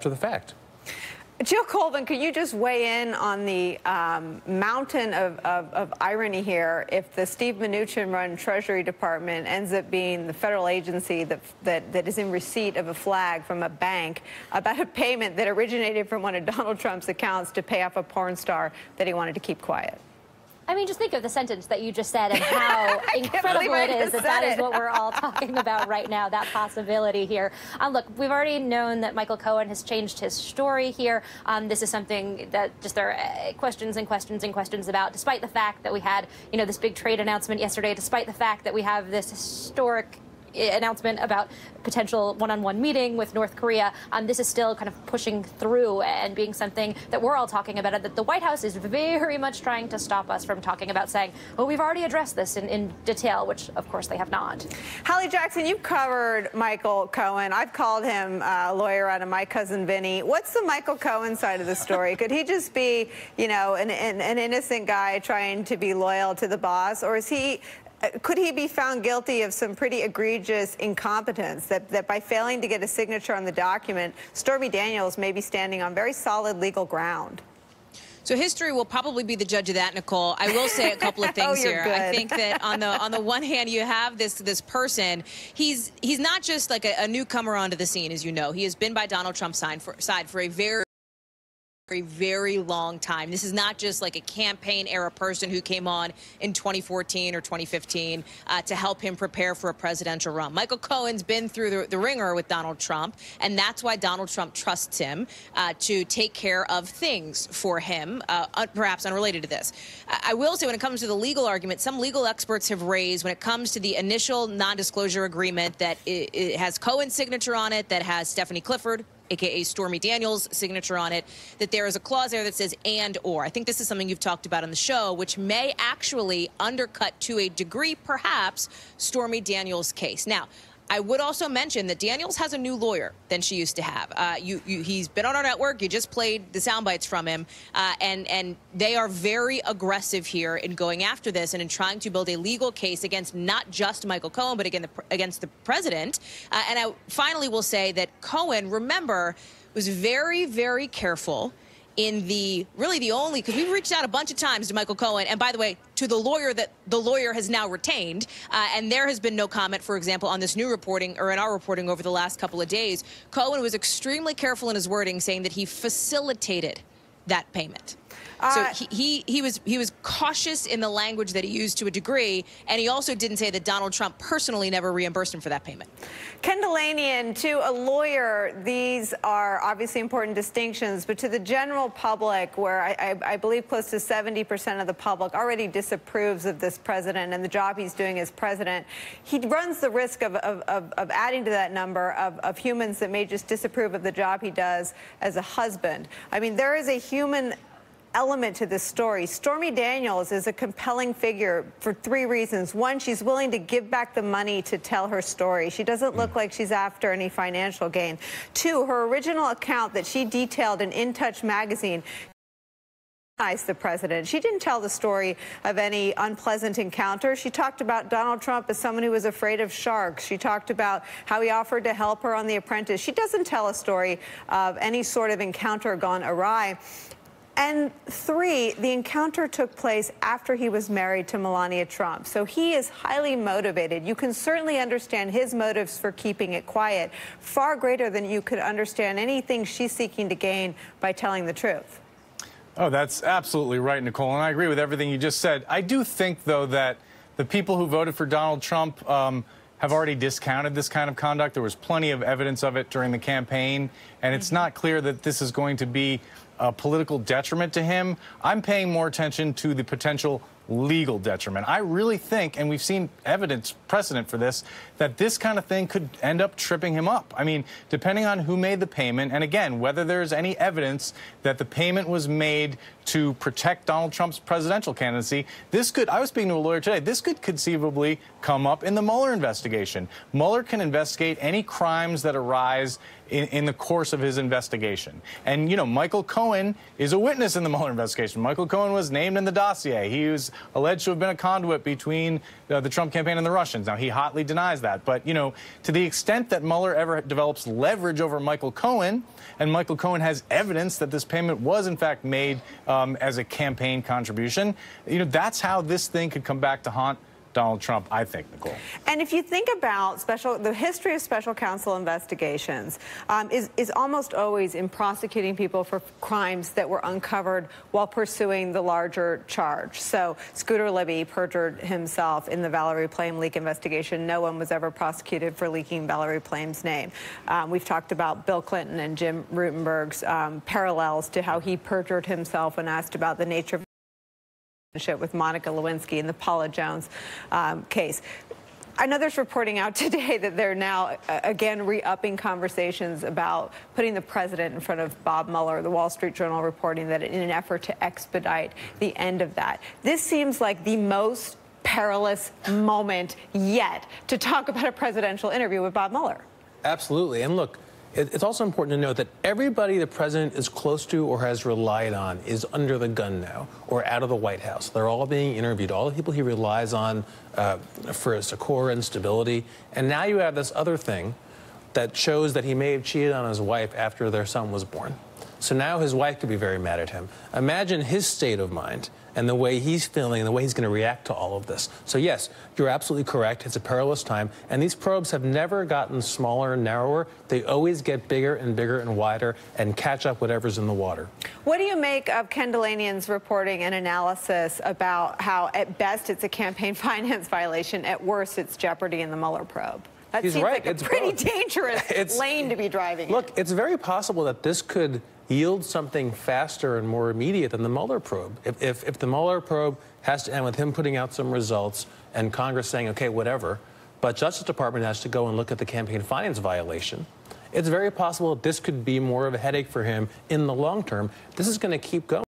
after the fact. Jill Colvin, could you just weigh in on the mountain of irony here if the Steve Mnuchin-run Treasury Department ends up being the federal agency that is in receipt of a flag from a bank about a payment that originated from one of Donald Trump's accounts to pay off a porn star that he wanted to keep quiet? I mean, just think of the sentence that you just said and how incredible it is that is what we're all talking about right now, that possibility here. Look, we've already known that Michael Cohen has changed his story here. This is something that just there are questions and questions and questions about, despite the fact that we had, this big trade announcement yesterday, despite the fact that we have this historic announcement about potential one-on-one meeting with North Korea. This is still kind of pushing through and being something that we're all talking about, that the White House is very much trying to stop us from talking about, saying, well, we've already addressed this in detail, which, of course, they have not. Hallie Jackson, you've covered Michael Cohen. I've called him a lawyer out of My Cousin Vinny. What's the Michael Cohen side of the story? Could he just be, an innocent guy trying to be loyal to the boss, or could he be found guilty of some pretty egregious incompetence that by failing to get a signature on the document, Stormy Daniels may be standing on very solid legal ground? So history will probably be the judge of that, Nicole. I will say a couple of things here. Good. I think that on the one hand, you have this person. He's not just like a newcomer onto the scene, as you know. He has been by Donald Trump's side for a very long time. This is not just like a campaign era person who came on in 2014 or 2015 to help him prepare for a presidential run. Michael Cohen's been through the ringer with Donald Trump, and that's why Donald Trump trusts him to take care of things for him, perhaps unrelated to this. I will say, when it comes to the legal argument, some legal experts have raised, when it comes to the initial non-disclosure agreement, that it has Cohen's signature on it, that has Stephanie Clifford, a.k.a. Stormy Daniels' signature on it, that there is a clause there that says and or. I think this is something you've talked about on the show, which may actually undercut to a degree, perhaps, Stormy Daniels' case. Now, I would also mention that Daniels has a new lawyer than she used to have. He's been on our network. You just played the sound bites from him. And they are very aggressive here in going after this and in trying to build a legal case against not just Michael Cohen, but against the president. And I finally will say that Cohen, remember, was very careful in the only, because we've reached out a bunch of times to Michael Cohen, and by the way, to the lawyer that the lawyer has now retained, and there has been no comment, for example, on this new reporting or in our reporting over the last couple of days. Cohen was extremely careful in his wording, saying that he facilitated that payment. So he was cautious in the language that he used to a degree, and he also didn't say that Donald Trump personally never reimbursed him for that payment. Ken Dilanian, to a lawyer, these are obviously important distinctions, but to the general public, where I believe close to 70% of the public already disapproves of this president and the job he's doing as president, he runs the risk of adding to that number of humans that may just disapprove of the job he does as a husband. I mean, there is a human element to this story. Stormy Daniels is a compelling figure for three reasons. One, she's willing to give back the money to tell her story. She doesn't look like she's after any financial gain. Two, her original account that she detailed in In Touch magazine, the president. She didn't tell the story of any unpleasant encounter. She talked about Donald Trump as someone who was afraid of sharks. She talked about how he offered to help her on The Apprentice. She doesn't tell a story of any sort of encounter gone awry. And three, the encounter took place after he was married to Melania Trump. So he is highly motivated. You can certainly understand his motives for keeping it quiet, far greater than you could understand anything she's seeking to gain by telling the truth. Oh, that's absolutely right, Nicole, and I agree with everything you just said. I do think, though, that the people who voted for Donald Trump have already discounted this kind of conduct. There was plenty of evidence of it during the campaign, and it's not clear that this is going to be a political detriment to him. I'm paying more attention to the potential legal detriment. I really think, and we've seen precedent for this, that this kind of thing could end up tripping him up. I mean, depending on who made the payment, and again, whether there's any evidence that the payment was made to protect Donald Trump's presidential candidacy, this could, I was speaking to a lawyer today, this could conceivably come up in the Mueller investigation. Mueller can investigate any crimes that arise in the course of his investigation. And, you know, Michael Cohen is a witness in the Mueller investigation. Michael Cohen was named in the dossier. He was alleged to have been a conduit between the Trump campaign and the Russians. Now, he hotly denies that. But, you know, to the extent that Mueller ever develops leverage over Michael Cohen, and Michael Cohen has evidence that this payment was, in fact, made as a campaign contribution, you know, that's how this thing could come back to haunt Donald Trump, I think, Nicole. And if you think about the history of special counsel investigations is almost always in prosecuting people for crimes that were uncovered while pursuing the larger charge. So Scooter Libby perjured himself in the Valerie Plame leak investigation. No one was ever prosecuted for leaking Valerie Plame's name. We've talked about Bill Clinton and Jim Rutenberg's parallels to how he perjured himself when asked about the nature of with Monica Lewinsky in the Paula Jones case. I know there's reporting out today that they're now, again, re-upping conversations about putting the president in front of Bob Mueller. The Wall Street Journal reporting that in an effort to expedite the end of that. This seems like the most perilous moment yet to talk about a presidential interview with Bob Mueller. Absolutely. And look, it's also important to note that everybody the president is close to or has relied on is under the gun now or out of the White House. They're all being interviewed, all the people he relies on for security and stability. And now you have this other thing that shows that he may have cheated on his wife after their son was born. So now his wife could be very mad at him. Imagine his state of mind and the way he's feeling and the way he's going to react to all of this. So yes, you're absolutely correct. It's a perilous time. And these probes have never gotten smaller and narrower. They always get bigger and bigger and wider and catch up whatever's in the water. What do you make of Ken Dilanian's reporting and analysis about how at best it's a campaign finance violation, at worst it's jeopardy in the Mueller probe? That He's seems right. like a pretty dangerous lane to be driving in. Look, it's very possible that this could yield something faster and more immediate than the Mueller probe. If the Mueller probe has to end with him putting out some results and Congress saying, okay, whatever, but Justice Department has to go and look at the campaign finance violation, it's very possible that this could be more of a headache for him in the long term. This is going to keep going.